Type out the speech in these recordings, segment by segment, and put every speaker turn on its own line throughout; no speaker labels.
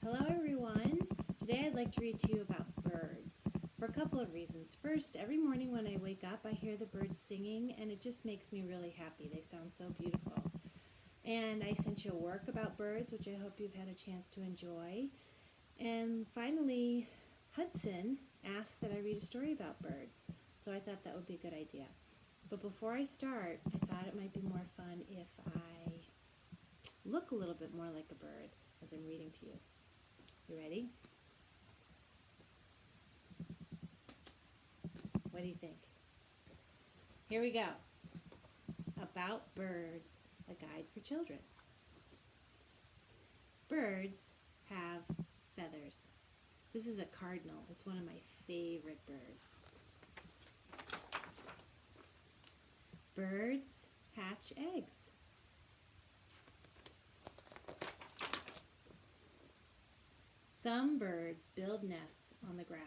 Hello everyone. Today I'd like to read to you about birds for a couple of reasons. First, every morning when I wake up I hear the birds singing and it just makes me really happy. They sound so beautiful. And I sent you a work about birds, which I hope you've had a chance to enjoy. And finally, Hudson asked that I read a story about birds, so I thought that would be a good idea. But before I start, I thought it might be more fun if I look a little bit more like a bird as I'm reading to you. You ready? What do you think? Here we go. About birds, a guide for children. Birds have feathers. This is a cardinal. It's one of my favorite birds. Birds hatch eggs. Some birds build nests on the ground.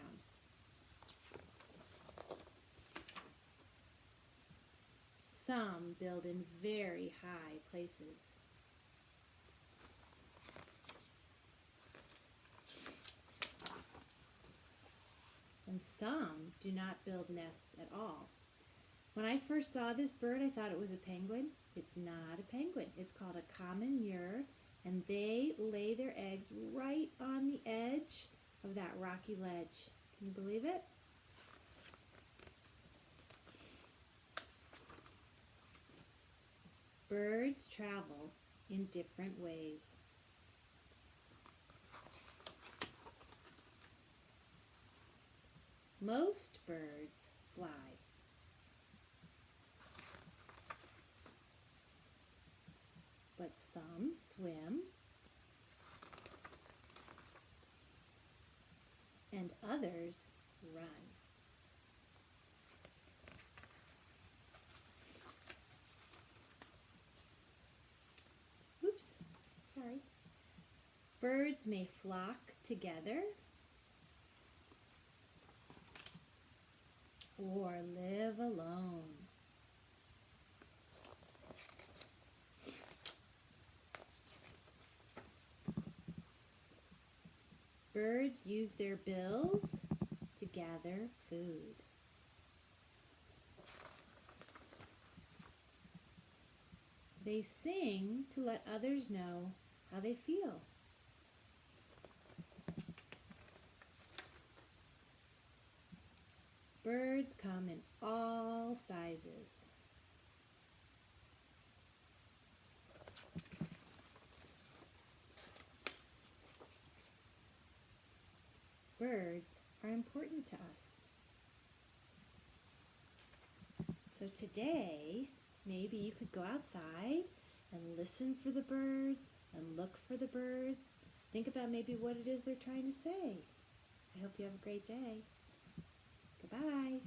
Some build in very high places. And some do not build nests at all. When I first saw this bird, I thought it was a penguin. It's not a penguin. It's called a common murre, and they lay their eggs right on the edge of that rocky ledge. Can you believe it? Birds travel in different ways. Most birds fly. But some swim and others run. Oops, sorry. Birds may flock together or live alone. Birds use their bills to gather food. They sing to let others know how they feel. Birds come in all sizes. Birds are important to us. So today, maybe you could go outside and listen for the birds and look for the birds. Think about maybe what it is they're trying to say. I hope you have a great day. Goodbye.